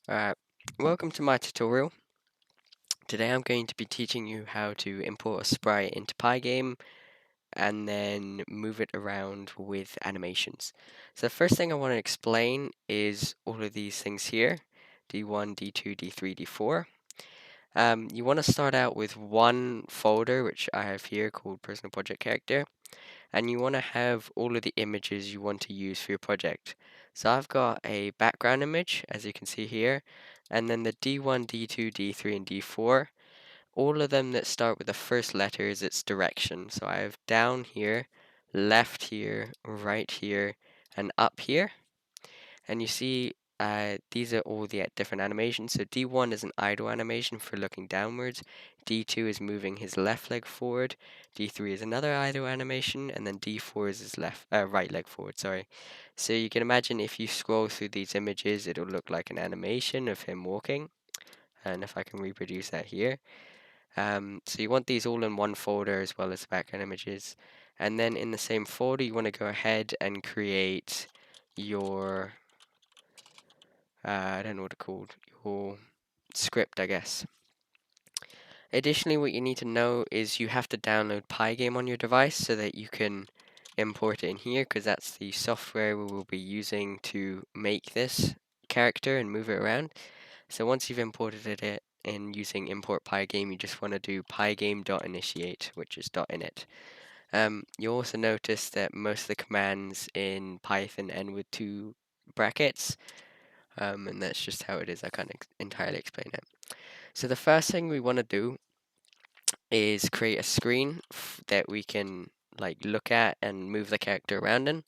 Alright, welcome to my tutorial. Today I'm going to be teaching you how to import a sprite into Pygame and then move it around with animations. So the first thing I want to explain is all of these things here, D1, D2, D3, D4. You want to start out with one folder, which I have here called Personal Project Character, and you want to have all of the images you want to use for your project. So I've got a background image, as you can see here, and then the D1, D2, D3, and D4, all of them that start with the first letter is its direction. So I have down here, left here, right here, and up here. And you see these are all the different animations. So D1 is an idle animation for looking downwards. D2 is moving his left leg forward. D3 is another idle animation, and then D4 is his right leg forward. Sorry. So you can imagine if you scroll through these images, it'll look like an animation of him walking. And if I can reproduce that here. So you want these all in one folder as well as the background images. And then in the same folder, you want to go ahead and create your I don't know what it's called, your script, I guess. Additionally, what you need to know is you have to download Pygame on your device so that you can import it in here, because that's the software we will be using to make this character and move it around. So once you've imported it in using import Pygame, you just want to do pygame.initiate, which is .init. You'll also notice that most of the commands in Python end with two brackets. And that's just how it is. I can't entirely explain it. So the first thing we want to do is create a screen that we can like look at and move the character around in.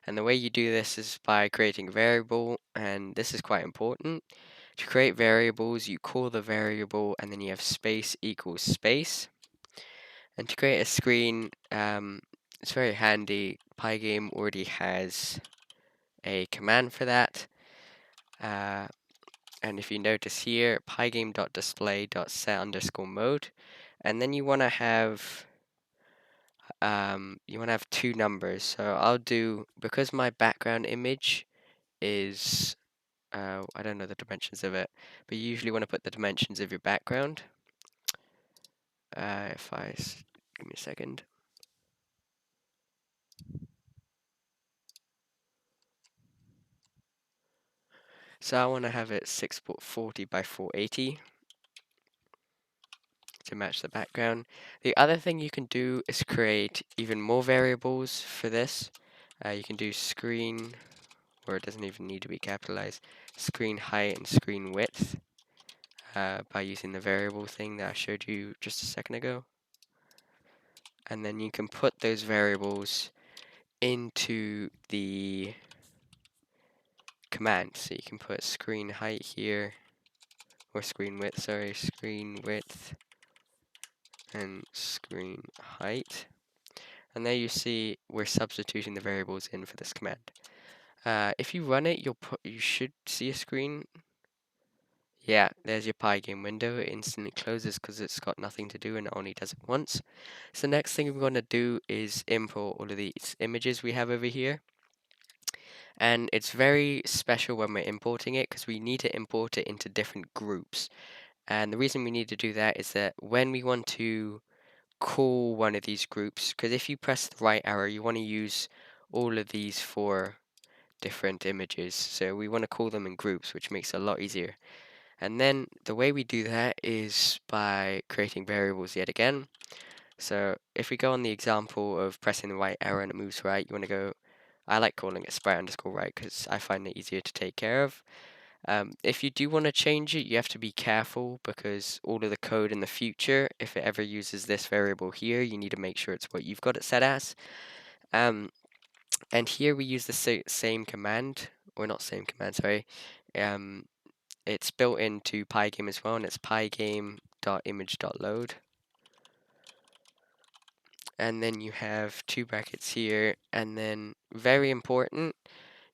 And the way you do this is by creating a variable, and this is quite important. To create variables, you call the variable and then you have space equals space. And to create a screen, it's very handy. Pygame already has a command for that. And if you notice here, pygame.display.set_mode, and then you want to have two numbers. So I'll do, because my background image is I don't know the dimensions of it, but you usually want to put the dimensions of your background. Give me a second. So I want to have it 640 by 480 to match the background. The other thing you can do is create even more variables for this. You can do screen, or it doesn't even need to be capitalized, screen height and screen width by using the variable thing that I showed you just a second ago. And then you can put those variables into the command. So you can put screen height here, or screen width, sorry, screen width and screen height. And there you see we're substituting the variables in for this command. If you run it, you should see a screen. Yeah, there's your Pygame window. It instantly closes because it's got nothing to do and it only does it once. So the next thing we're going to do is import all of these images we have over here. And it's very special when we're importing it because we need to import it into different groups. And the reason we need to do that is that when we want to call one of these groups, because if you press the right arrow, you want to use all of these four different images. So we want to call them in groups, which makes it a lot easier. And then the way we do that is by creating variables yet again. So if we go on the example of pressing the right arrow and it moves right, you want to go, I like calling it sprite_right because I find it easier to take care of. If you do want to change it, you have to be careful because all of the code in the future, if it ever uses this variable here, you need to make sure it's what you've got it set as. And here we use the same command, or not same command, sorry. It's built into Pygame as well, and it's pygame.image.load. And then you have two brackets here, and then very important,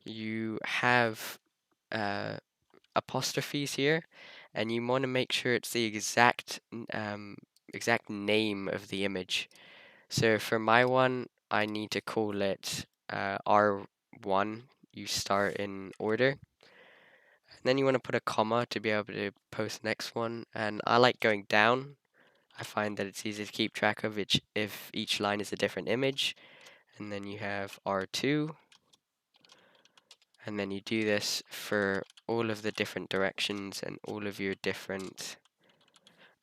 you have apostrophes here, and you want to make sure it's the exact name of the image. So for my one, I need to call it R1. You start in order, And then you want to put a comma to be able to post the next one. And I like going down. I find that it's easy to keep track of if each line is a different image. And then you have R2. And then you do this for all of the different directions and all of your different.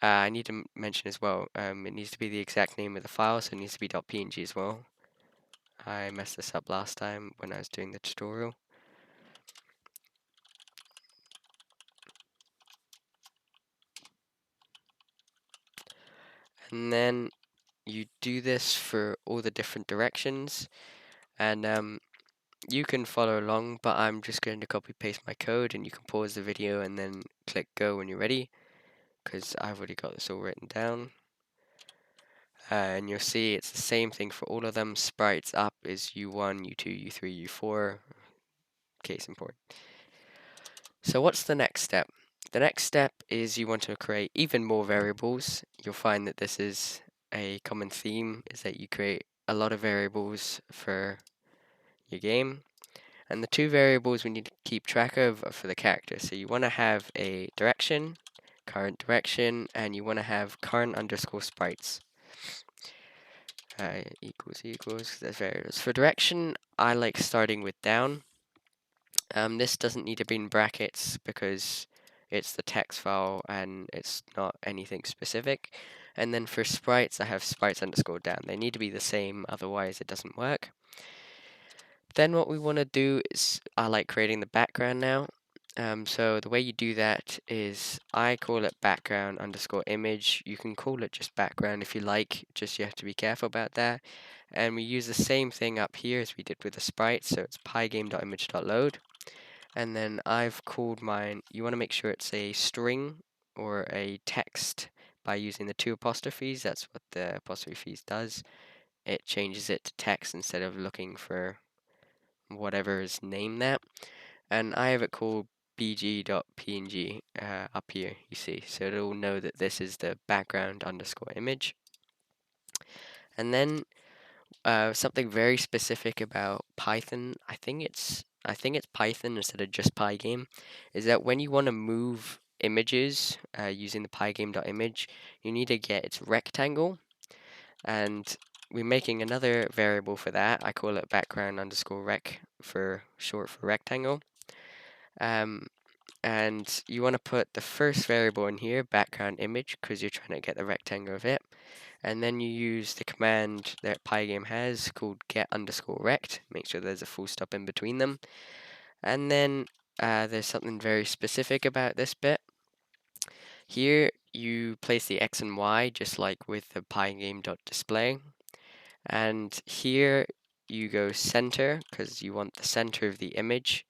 I need to mention as well, it needs to be the exact name of the file, so it needs to be .png as well. I messed this up last time when I was doing the tutorial. And then you do this for all the different directions, and you can follow along, but I'm just going to copy paste my code, and you can pause the video and then click go when you're ready, because I've already got this all written down. And you'll see it's the same thing for all of them. Sprites up is U1, U2, U3, U4, case in point. So what's the next step? The next step is you want to create even more variables. You'll find that this is a common theme, is that you create a lot of variables for your game. And the two variables we need to keep track of are for the character. So you want to have a direction, current direction, and you want to have current underscore sprites. Equals, there's variables. For direction, I like starting with down. This doesn't need to be in brackets because it's the text file and it's not anything specific. And then for sprites, I have sprites underscore down. They need to be the same, otherwise it doesn't work. Then what we want to do is, I like creating the background now. So the way you do that is I call it background underscore image. You can call it just background if you like, just you have to be careful about that. And we use the same thing up here as we did with the sprite, so it's pygame.image.load. And then I've called mine, you want to make sure it's a string or a text by using the two apostrophes. That's what the apostrophes does. It changes it to text instead of looking for whatever is named that. And I have it called bg.png up here, you see. So it'll know that this is the background underscore image. And then something very specific about Python, I think it's Python instead of just Pygame, is that when you want to move images using the pygame.image, you need to get its rectangle, and we're making another variable for that. I call it background underscore rec for short for rectangle. And you want to put the first variable in here, background image, because you're trying to get the rectangle of it. And then you use the command that Pygame has called get underscore rect. Make sure there's a full stop in between them. And then there's something very specific about this bit. Here you place the X and Y just like with the pygame.display. And here you go center because you want the center of the image.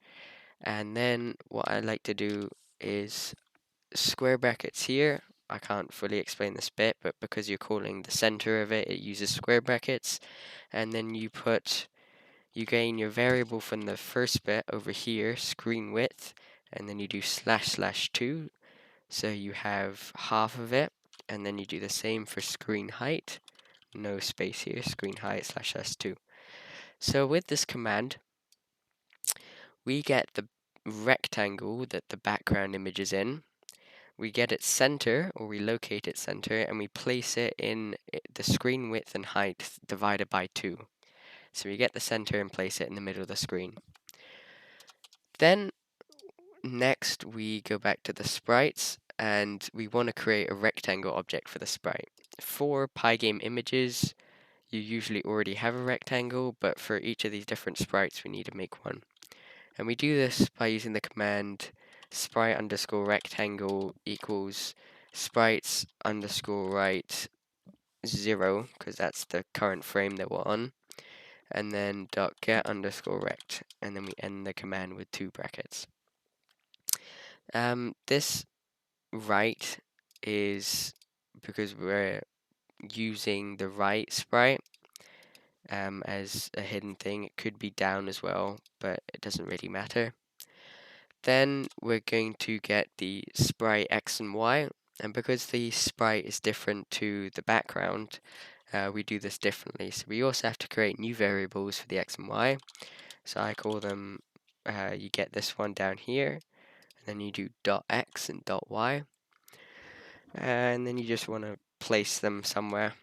And then what I like to do is square brackets here. I can't fully explain this bit, but because you're calling the center of it, it uses square brackets. And then you gain your variable from the first bit over here, screen width, and then you do //2. So you have half of it, and then you do the same for screen height. No space here, screen height /s2. So with this command, we get the rectangle that the background image is in. We get its center, or we locate its center, and we place it in the screen width and height divided by 2. So we get the center and place it in the middle of the screen. Then next we go back to the sprites, and we want to create a rectangle object for the sprite. For Pygame images, you usually already have a rectangle, but for each of these different sprites we need to make one. And we do this by using the command sprite underscore rectangle equals sprites underscore right 0, because that's the current frame that we're on, and then dot get underscore rect, and then we end the command with 2 brackets. This right is because we're using the right sprite as a hidden thing. It could be down as well, but it doesn't really matter. Then we're going to get the sprite X and Y, and because the sprite is different to the background, we do this differently. So we also have to create new variables for the X and Y. So I call them, you get this one down here, and then you do .x and .y, and then you just want to place them somewhere.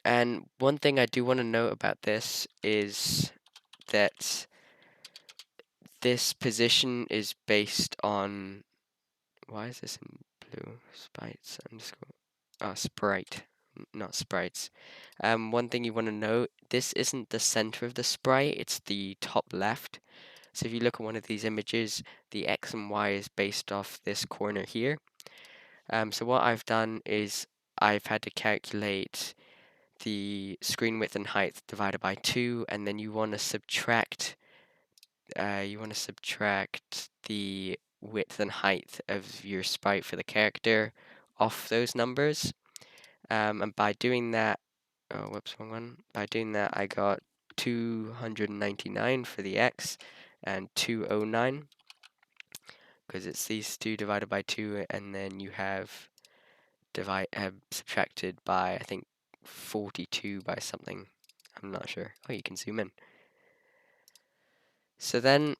And one thing I do want to note about this is that this position is based on, why is this in blue? Sprites underscore, Sprite, not sprites. One thing you want to know, this isn't the center of the sprite, it's the top left. So if you look at one of these images, the X and Y is based off this corner here. So what I've done is I've had to calculate the screen width and height divided by 2, and then you want to subtract the width and height of your sprite for the character off those numbers. And by doing that, oh, whoops, wrong one. By doing that, I got 299 for the X and 209, because it's these two divided by 2, and then you have subtracted by, I think, 42 by something. I'm not sure. Oh, you can zoom in. So then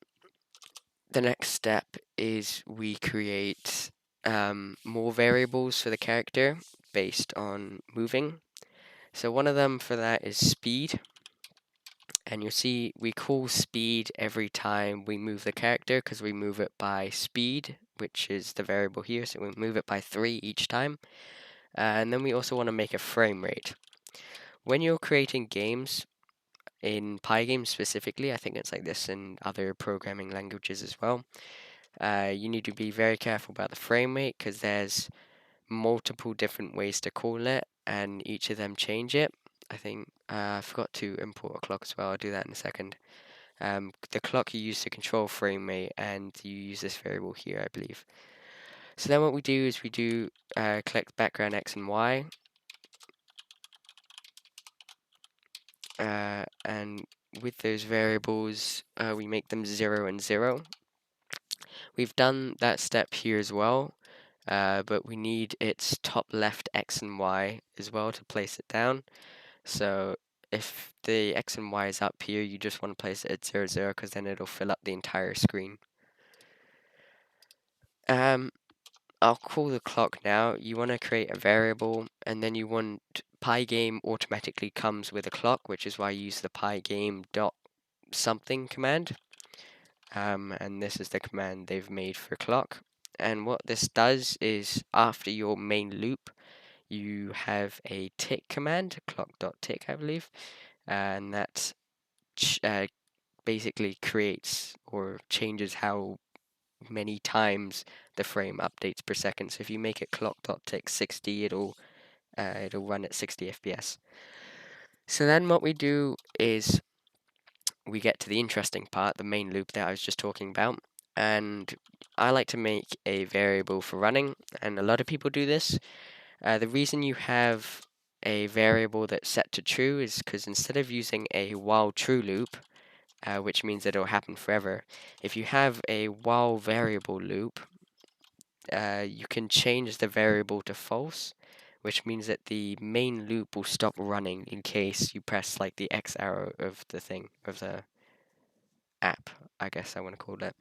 the next step is we create more variables for the character based on moving. So one of them for that is speed. And you'll see we call speed every time we move the character, because we move it by speed, which is the variable here. So we move it by 3 each time. And then we also want to make a frame rate. When you're creating games, in Pygame specifically, I think it's like this in other programming languages as well, you need to be very careful about the frame rate, because there's multiple different ways to call it, and each of them change it. I think I forgot to import a clock as well. I'll do that in a second. The clock you use to control frame rate, and you use this variable here, I believe. So then what we do is we do collect background X and Y, and with those variables, we make them 0 and 0. We've done that step here as well, but we need its top left X and Y as well to place it down. So if the X and Y is up here, you just want to place it at 0, 0, because then it'll fill up the entire screen. I'll call the clock now. You want to create a variable, and then you want Pygame automatically comes with a clock, which is why you use the Pygame dot something command. And this is the command they've made for clock. And what this does is, after your main loop, you have a tick command, clock.tick, I believe, and that basically creates or changes how many times the frame updates per second. So if you make it clock.tick 60, it'll run at 60 FPS. So then what we do is we get to the interesting part, the main loop that I was just talking about, and I like to make a variable for running, and a lot of people do this. The reason you have a variable that's set to true is because instead of using a while true loop, which means that it'll happen forever, if you have a while variable loop, you can change the variable to false, which means that the main loop will stop running in case you press like the X arrow of the thing, of the app, I guess I want to call it.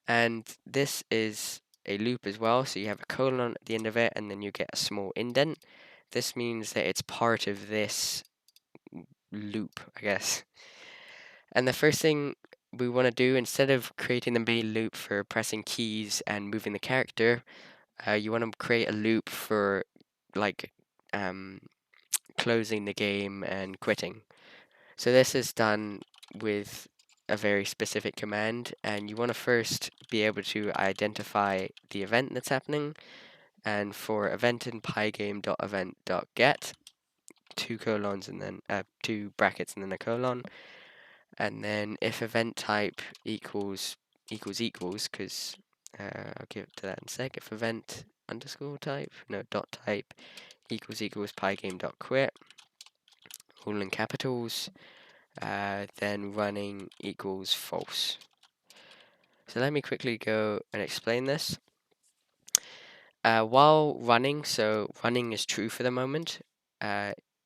And this is a loop as well, so you have a colon at the end of it, and then you get a small indent. This means that it's part of this loop, I guess. And the first thing we want to do, instead of creating the main loop for pressing keys and moving the character, you want to create a loop for like closing the game and quitting. So this is done with a very specific command, and you want to first be able to identify the event that's happening. And for event in pygame.event.get, 2 colons and then 2 brackets and then a colon, and then if event type equals, because I'll give it to that in a sec. If event underscore type, no, dot type equals pygame.quit, all in capitals, then running equals false. So let me quickly go and explain this. While running, so running is true for the moment.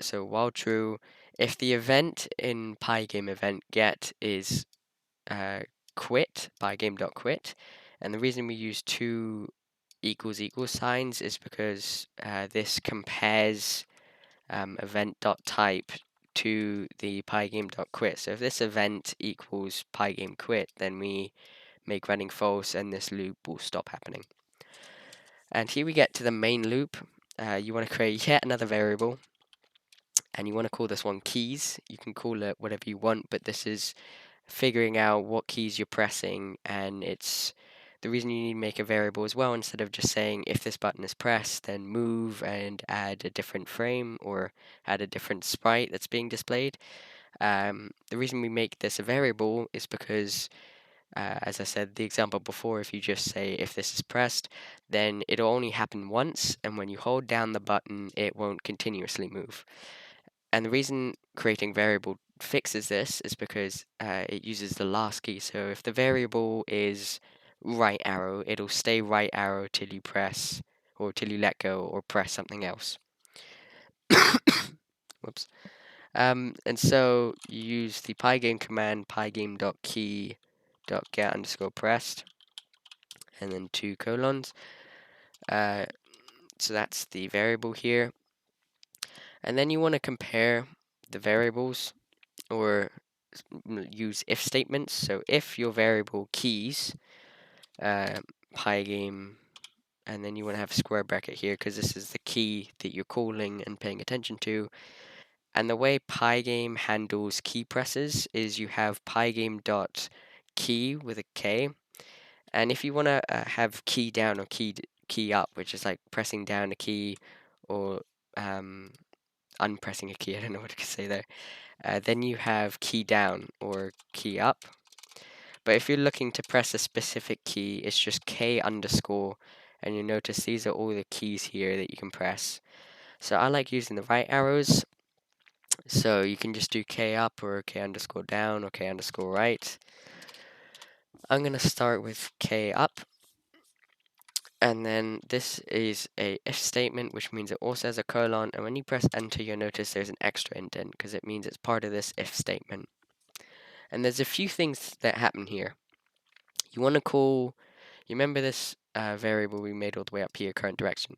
So while true, if the event in Pygame event get is quit, pygame.quit, And the reason we use two equals equals signs is because this compares event.type to the pygame.quit. So if this event equals pygameQuit, then we make running false and this loop will stop happening. And here we get to the main loop. You want to create yet another variable, and you want to call this one keys. You can call it whatever you want, but this is figuring out what keys you're pressing, and it's the reason you need to make a variable as well, instead of just saying if this button is pressed, then move and add a different frame or add a different sprite that's being displayed. The reason we make this a variable is because, as I said, the example before, if you just say if this is pressed, then it'll only happen once, and when you hold down the button, it won't continuously move. And the reason creating variable fixes this is because it uses the last key. So if the variable is right arrow, it'll stay right arrow till you press or till you let go or press something else. Whoops. And so you use the pygame command pygame.key.get_pressed and then 2 colons. So that's the variable here. And then you want to compare the variables or use if statements. So if your variable keys, pygame, and then you want to have a square bracket here because this is the key that you're calling and paying attention to. And the way Pygame handles key presses is you have pygame.key with a K. And if you want to have key down or key up, which is like pressing down a key or unpressing a key, I don't know what to say there, then you have key down or key up. But if you're looking to press a specific key, it's just K underscore, and you notice these are all the keys here that you can press. So I like using the right arrows, so you can just do K up or K underscore down or K underscore right. I'm going to start with K up, and then this is a if statement, which means it also has a colon, and when you press enter, you'll notice there's an extra indent because it means it's part of this if statement. And there's a few things that happen here. You want to call, you remember this variable we made all the way up here, current direction.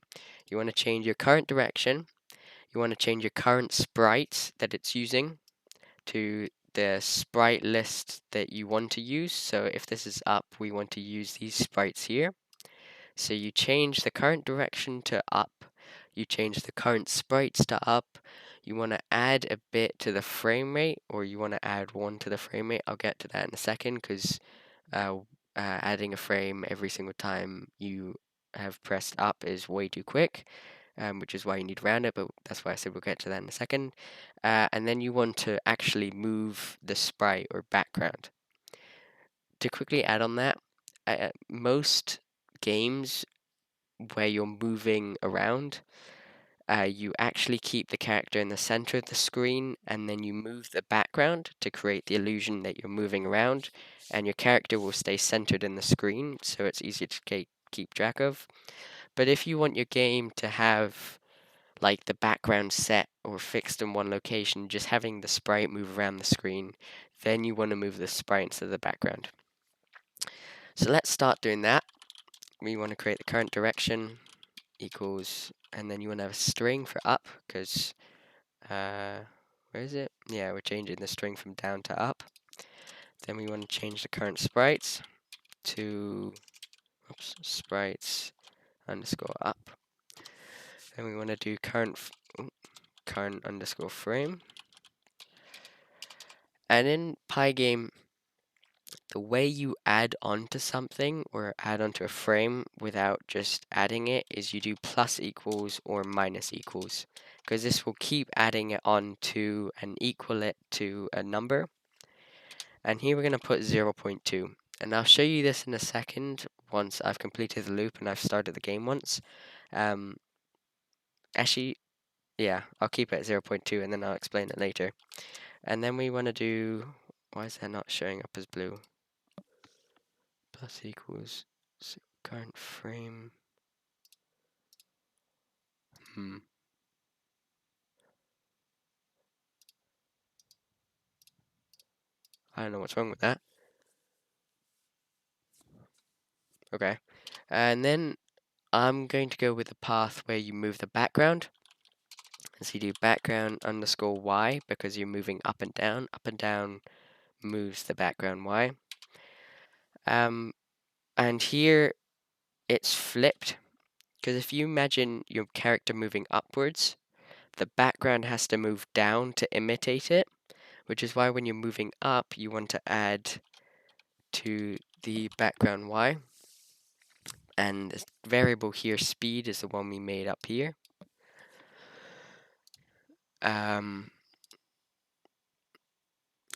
You want to change your current direction. You want to change your current sprite that it's using to the sprite list that you want to use. So if this is up, we want to use these sprites here. So you change the current direction to up. You change the current sprites to up. You want to add a bit to the frame rate, or you want to add 1 to the frame rate. I'll get to that in a second because adding a frame every single time you have pressed up is way too quick, which is why you need to round it, but that's why I said we'll get to that in a second. And then you want to actually move the sprite or background. To quickly add on that, most games where you're moving around, you actually keep the character in the center of the screen and then you move the background to create the illusion that you're moving around, and your character will stay centered in the screen so it's easier to keep track of. But if you want your game to have like the background set or fixed in one location, just having the sprite move around the screen, then you want to move the sprite instead of the background. So let's start doing that. We want to create the current direction equals, and then you want to have a string for up because where is it? Yeah, we're changing the string from down to up. Then we want to change the current sprites to sprites underscore up. Then we want to do current underscore frame. And in Pygame, the way you add onto something or add onto a frame without just adding it is you do plus equals or minus equals, because this will keep adding it on to and equal it to a number. And here we're going to put 0.2. And I'll show you this in a second once I've completed the loop and I've started the game once. Actually, yeah, I'll keep it at 0.2 and then I'll explain it later. And then we want to do, why is that not showing up as blue? Plus equals current frame. I don't know what's wrong with that. Okay. And then I'm going to go with the path where you move the background. So you do background underscore Y because you're moving up and down. Up and down moves the background Y. And here it's flipped because if you imagine your character moving upwards, the background has to move down to imitate it, which is why when you're moving up, you want to add to the background Y. And the variable here, speed, is the one we made up here. And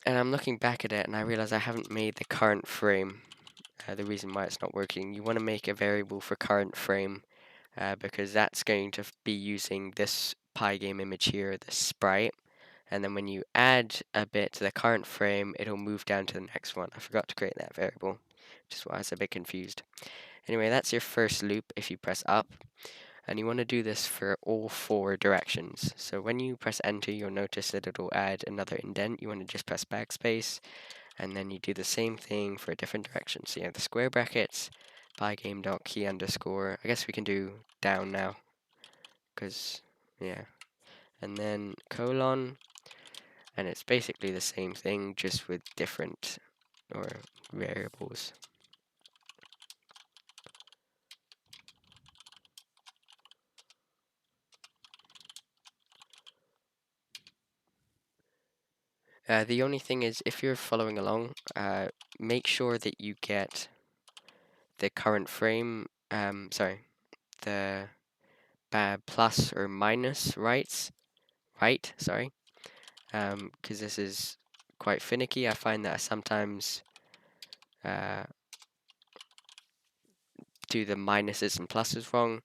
I'm looking back at it and I realize I haven't made the current frame. The reason why it's not working, you want to make a variable for current frame because that's going to be using this Pygame image here, the sprite. And then when you add a bit to the current frame, it'll move down to the next one. I forgot to create that variable, which is why I was a bit confused. Anyway, that's your first loop if you press up. And you want to do this for all 4 directions. So when you press enter, you'll notice that it'll add another indent. You want to just press backspace, and then you do the same thing for a different direction. So you have the square brackets, pygame.key underscore. I guess we can do down now, because, yeah. And then colon, and it's basically the same thing, just with different or variables. The only thing is, if you're following along, make sure that you get the current frame, the plus or minus right, sorry, because this is quite finicky. I find that I sometimes do the minuses and pluses wrong.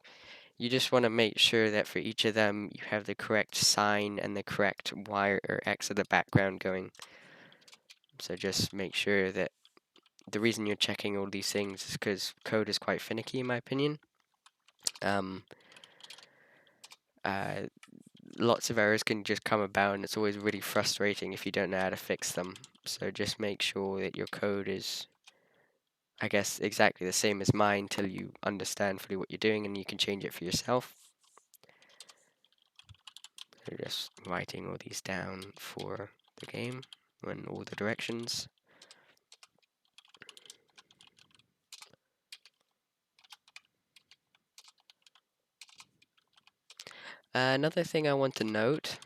You just want to make sure that for each of them you have the correct sign and the correct Y or X of the background going. So just make sure that the reason you're checking all these things is because code is quite finicky in my opinion. Uh, Lots of errors can just come about and it's always really frustrating if you don't know how to fix them. So just make sure that your code is, I guess, exactly the same as mine till you understand fully what you're doing and you can change it for yourself. So just writing all these down for the game in all the directions. Another thing I want to note,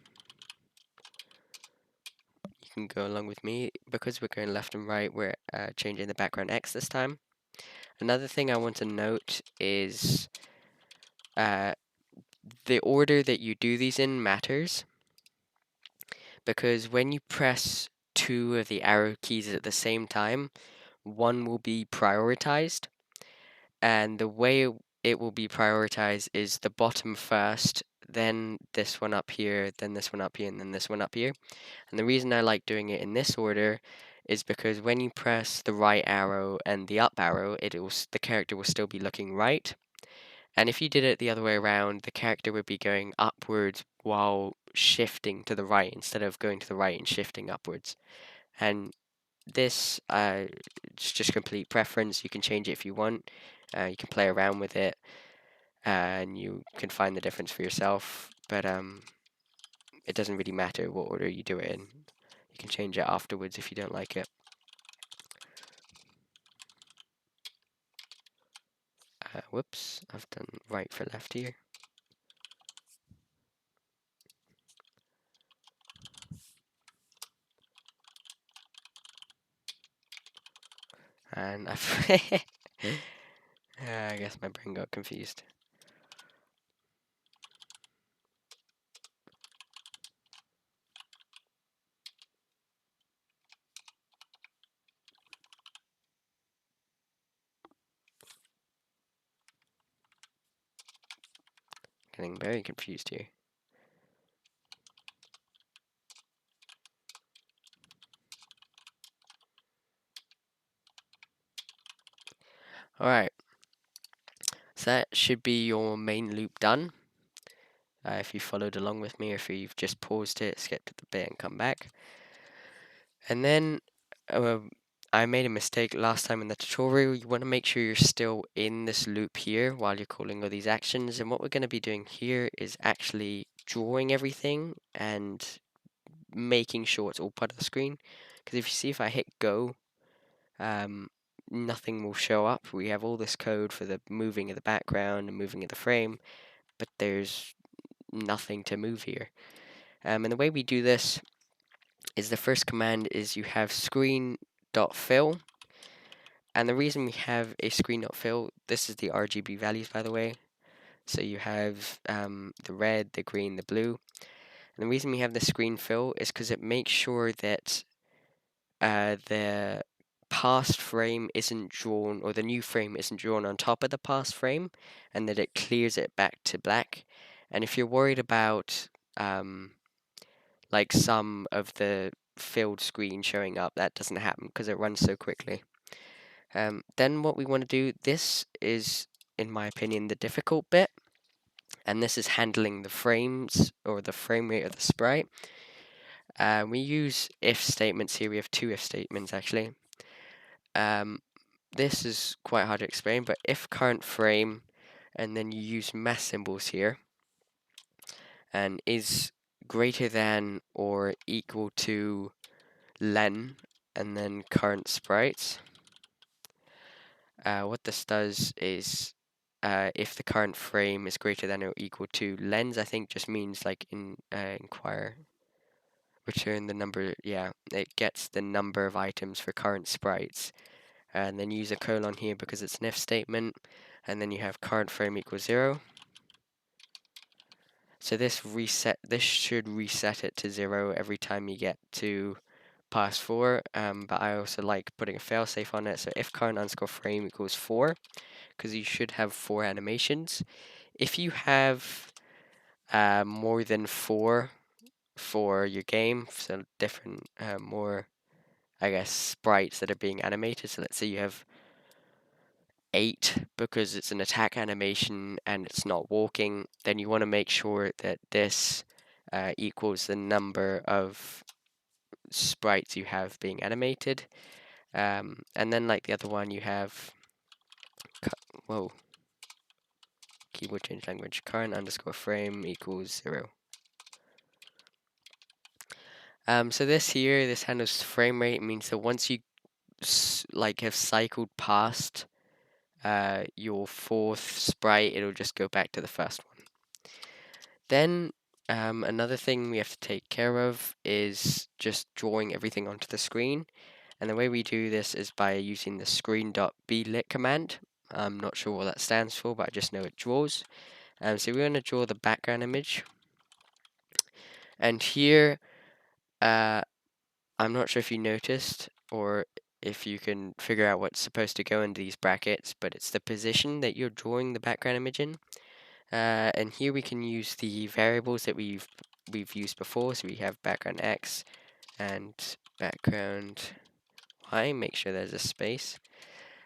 you can go along with me, because we're going left and right, we're changing the background X this time. Another thing I want to note is the order that you do these in matters, because when you press 2 of the arrow keys at the same time, one will be prioritized, and the way it will be prioritized is the bottom first, then this one up here, then this one up here, and then this one up here. And the reason I like doing it in this order is because when you press the right arrow and the up arrow, the character will still be looking right. And if you did it the other way around, the character would be going upwards while shifting to the right instead of going to the right and shifting upwards. And this, it's just complete preference. You can change it if you want. You can play around with it, and you can find the difference for yourself. But it doesn't really matter what order you do it in. You can change it afterwards if you don't like it. Whoops, I've done right for left here. And I guess my brain got confused. Getting very confused here. Alright, so that should be your main loop done. If you followed along with me, or if you've just paused it, skip to the bit and come back. And then I made a mistake last time in the tutorial. You want to make sure you're still in this loop here while you're calling all these actions. And what we're going to be doing here is actually drawing everything and making sure it's all part of the screen. Because if you see, if I hit go, nothing will show up. We have all this code for the moving of the background and moving of the frame, but there's nothing to move here. And the way we do this is the first command is you have screen.fill. And the reason we have a screen.fill, this is the RGB values, by the way. So you have the red, the green, the blue. And the reason we have the screen fill is because it makes sure that the past frame isn't drawn, or the new frame isn't drawn on top of the past frame, and that it clears it back to black. And if you're worried about like some of the filled screen showing up, that doesn't happen because it runs so quickly. Then what we want to do, this is, in my opinion, the difficult bit, and this is handling the frames, or the frame rate of the sprite. We use if statements here. We have two if statements, actually. This is quite hard to explain, but if current frame, and then you use math symbols here, and is greater than or equal to len, and then current sprites. What this does is, if the current frame is greater than or equal to lens, I think just means like in inquire, return the number. Yeah, it gets the number of items for current sprites, and then use a colon here because it's an if statement, and then you have current frame equals 0. So this should reset it to 0 every time you get to past 4. But I also like putting a failsafe on it. So if current underscore frame equals 4, because you should have 4 animations. If you have more than 4 for your game, so different, more, I guess, sprites that are being animated. So let's say you have 8 because it's an attack animation and it's not walking, then you want to make sure that this equals the number of sprites you have being animated. And then like the other one you have, whoa, keyboard change language, current underscore frame equals 0. So this here, this handles frame rate, means that once you like have cycled past your 4th sprite, it'll just go back to the first one. Then another thing we have to take care of is just drawing everything onto the screen. And the way we do this is by using the screen.blit command. I'm not sure what that stands for, but I just know it draws. So we're going to draw the background image. And here, I'm not sure if you noticed or if you can figure out what's supposed to go into these brackets, but it's the position that you're drawing the background image in. And here we can use the variables that we've used before. So we have background X and background Y. Make sure there's a space.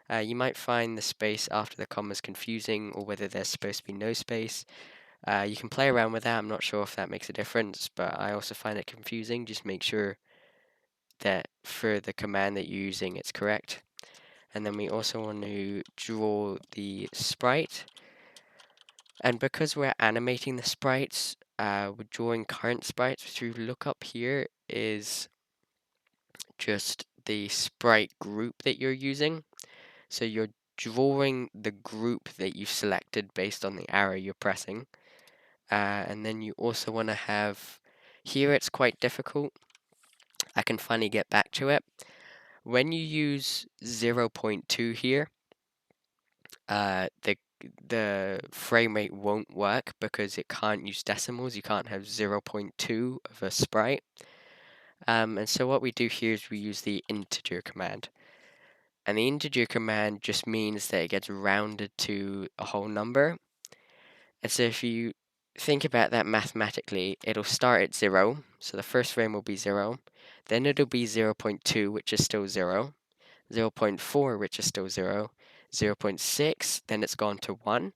You might find the space after the commas confusing, or whether there's supposed to be no space. You can play around with that. I'm not sure if that makes a difference, but I also find it confusing. Just make sure that for the command that you're using, it's correct. And then we also want to draw the sprite. And because we're animating the sprites, we're drawing current sprites, which we look up here is just the sprite group that you're using. So you're drawing the group that you selected based on the arrow you're pressing. And then you also want to have, here it's quite difficult. I can finally get back to it. When you use 0.2 here, the frame rate won't work because it can't use decimals. You can't have 0.2 of a sprite. And so what we do here is we use the integer command. And the integer command just means that it gets rounded to a whole number. And so if you think about that mathematically, it'll start at 0. So the first frame will be 0. Then it'll be 0.2, which is still 0. 0.4, which is still 0. 0.6, then it's gone to 1.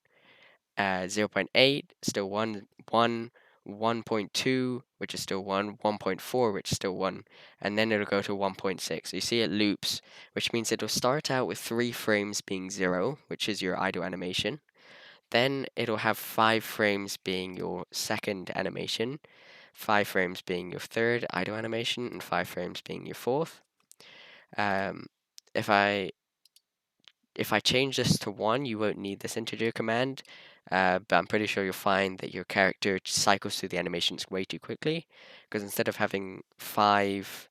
0.8, still 1, 1, 1.2, which is still 1, 1.4, which is still 1, and then it'll go to 1.6. So you see it loops, which means it'll start out with 3 frames being 0, which is your idle animation. Then it'll have 5 frames being your second animation, 5 frames being your third idle animation, and 5 frames being your fourth. Um, if I change this to 1, you won't need this integer command, but I'm pretty sure you'll find that your character cycles through the animations way too quickly, because instead of having 5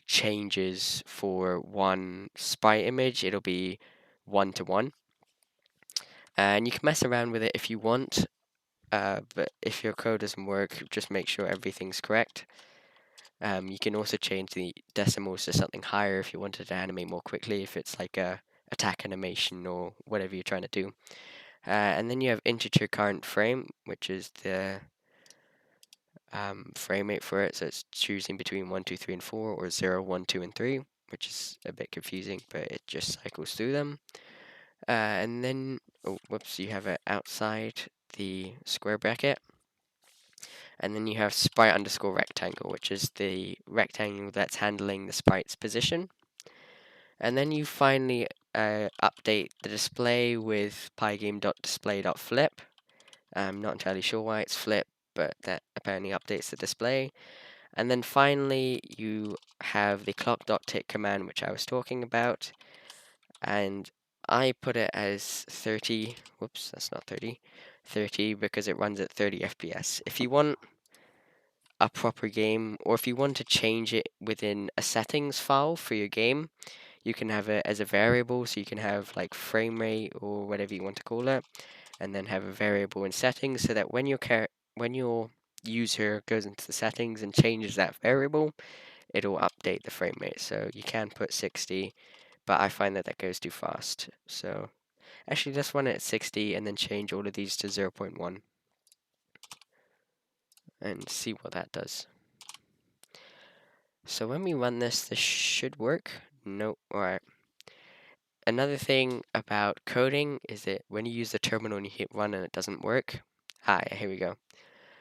changes for one sprite image, it'll be 1 to 1. And you can mess around with it if you want, but if your code doesn't work, just make sure everything's correct. You can also change the decimals to something higher if you wanted to animate more quickly, if it's like a attack animation or whatever you're trying to do. And then you have integer current frame, which is the frame rate for it. So it's choosing between 1, 2, 3, and 4, or 0, 1, 2, and 3, which is a bit confusing, but it just cycles through them. And then, oh, whoops, you have it outside the square bracket. And then you have sprite underscore rectangle, which is the rectangle that's handling the sprite's position. And then you finally update the display with pygame.display.flip. I'm not entirely sure why it's flip, but that apparently updates the display. And then finally, you have the clock.tick command, which I was talking about. And I put it as 30. Whoops, that's not 30. 30 because it runs at 30 FPS. If you want a proper game, or if you want to change it within a settings file for your game, you can have it as a variable, so you can have like frame rate or whatever you want to call it, and then have a variable in settings, so that when your user goes into the settings and changes that variable, it'll update the frame rate. So you can put 60, but I find that goes too fast. So actually, let's run it at 60 and then change all of these to 0.1 and see what that does. So when we run this should work. Nope. Alright. Another thing about coding is that when you use the terminal and you hit run and it doesn't work, here we go.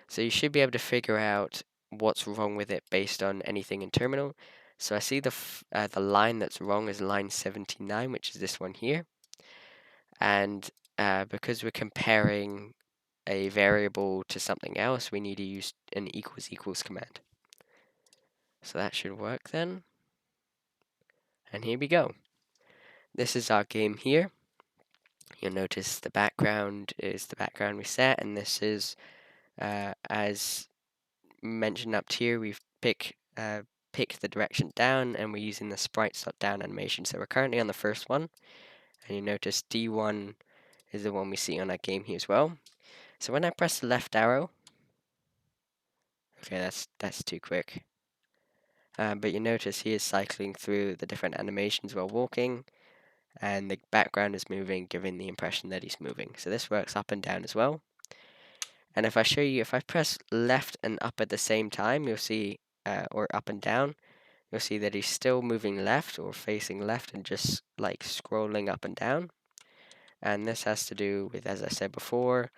So you should be able to figure out what's wrong with it based on anything in terminal. So I see the line that's wrong is line 79, which is this one here. And because we're comparing a variable to something else, we need to use an equals equals command. So that should work then. And here we go. This is our game here. You'll notice the background is the background we set, and this is, as mentioned up here, we've picked the direction down, and we're using the sprite.down animation. So we're currently on the first one, and you notice D1 is the one we see on our game here as well. So when I press the left arrow, okay, that's too quick. But you notice he is cycling through the different animations while walking, and the background is moving, giving the impression that he's moving. So this works up and down as well. And if I show you, if I press left and up at the same time, you'll see, or up and down, you'll see that he's still moving left or facing left and just like scrolling up and down. And this has to do with, as I said before,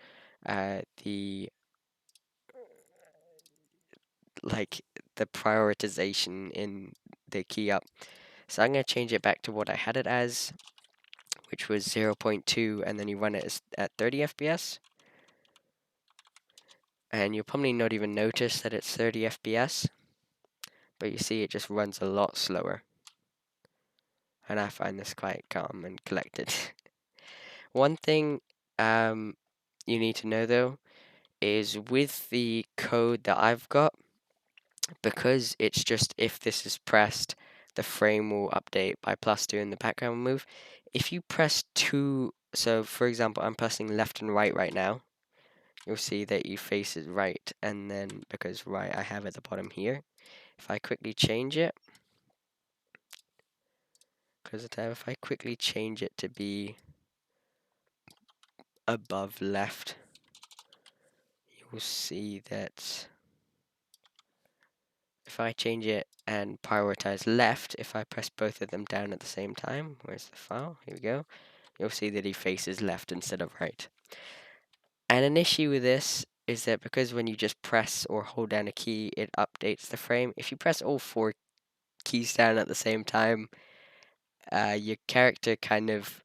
the prioritization in the key up. So I'm going to change it back to what I had it as, which was 0.2, and then you run it at 30 FPS. And you'll probably not even notice that it's 30 FPS, but you see it just runs a lot slower. And I find this quite calm and collected. One thing you need to know though is with the code that I've got, because it's just if this is pressed, the frame will update by +2 and the background will move. If you press 2, so for example, I'm pressing left and right now, you'll see that you face it right, and then because right I have at the bottom here, if I quickly change it, if I quickly change it to be above left, you'll see that if I change it and prioritize left, if I press both of them down at the same time, where's the file? Here we go. You'll see that he faces left instead of right. And an issue with this is that because when you just press or hold down a key, it updates the frame. If you press all four keys down at the same time, your character kind of,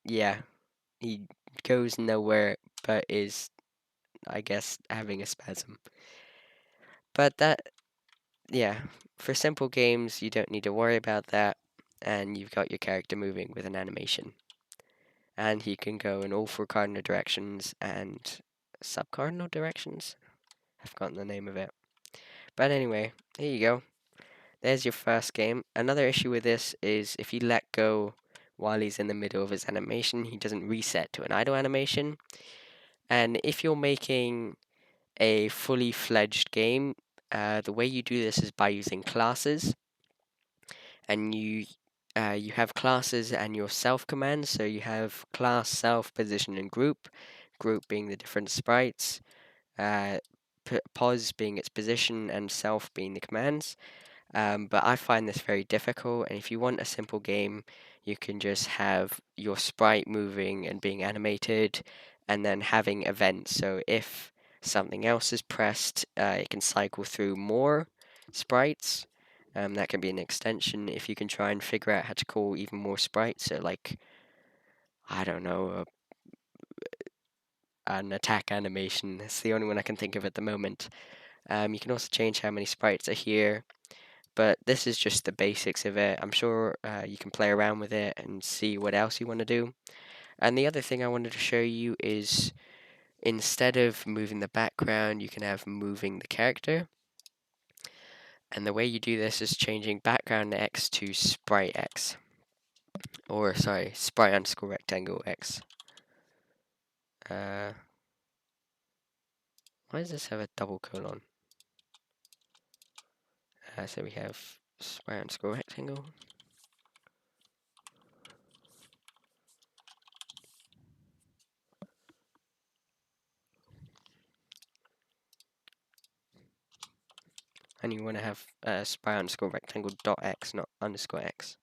yeah, he goes nowhere but is, I guess, having a spasm. But that, yeah, for simple games, you don't need to worry about that, and you've got your character moving with an animation. And he can go in all four cardinal directions and sub-cardinal directions? I've forgotten the name of it. But anyway, here you go. There's your first game. Another issue with this is if you let go while he's in the middle of his animation, he doesn't reset to an idle animation. And if you're making a fully fledged game, the way you do this is by using classes, and you have classes and your self commands. So you have class, self, position, and group. Group being the different sprites, uh, pos being its position, and self being the commands. But I find this very difficult, and if you want a simple game, you can just have your sprite moving and being animated, and then having events. So if something else is pressed, it can cycle through more sprites. That can be an extension if you can try and figure out how to call even more sprites. So, like, I don't know, an attack animation. That's the only one I can think of at the moment. You can also change how many sprites are here, but this is just the basics of it. I'm sure you can play around with it and see what else you want to do. And the other thing I wanted to show you is instead of moving the background, you can have moving the character. And the way you do this is changing background X to sprite X. Or, sorry, sprite underscore rectangle X. Why does this have a double colon? So we have sprite underscore rectangle. And you want to have sprite underscore rectangle dot X, not underscore X.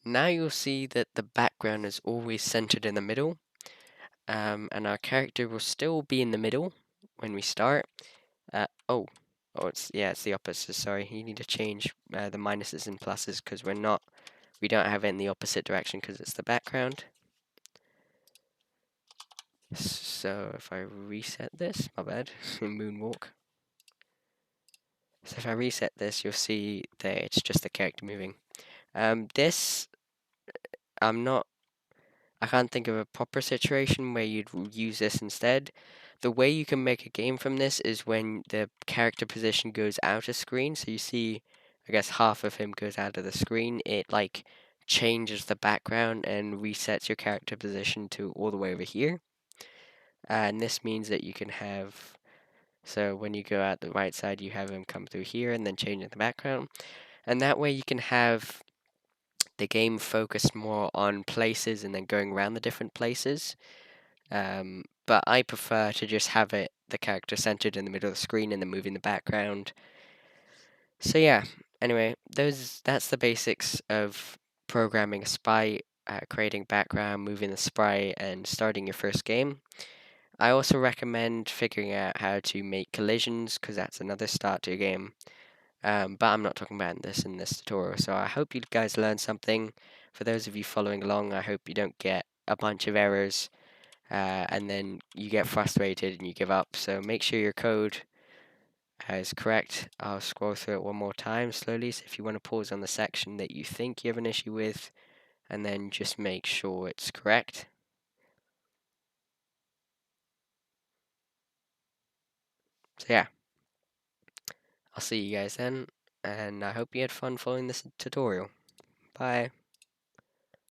Now you'll see that the background is always centered in the middle, and our character will still be in the middle when we start. It's the opposite. Sorry, you need to change the minuses and pluses because we don't have it in the opposite direction because it's the background. So if I reset this, my bad, moonwalk. So if I reset this, you'll see that it's just the character moving. This I'm not I can't think of a proper situation where you'd use this instead. The way you can make a game from this is when the character position goes out of screen. So you see, I guess half of him goes out of the screen. It like changes the background and resets your character position to all the way over here. And this means that you can have, so when you go out the right side, you have him come through here and then changing the background. And that way you can have the game focused more on places and then going around the different places. But I prefer to just have the character centered in the middle of the screen and then moving the background. So yeah, anyway, that's the basics of programming a sprite, creating background, moving the sprite, and starting your first game. I also recommend figuring out how to make collisions because that's another start to a game. But I'm not talking about this in this tutorial, so I hope you guys learned something. For those of you following along, I hope you don't get a bunch of errors and then you get frustrated and you give up. So make sure your code is correct. I'll scroll through it one more time slowly. So if you want to pause on the section that you think you have an issue with, and then just make sure it's correct. So yeah, I'll see you guys then, and I hope you had fun following this tutorial. Bye.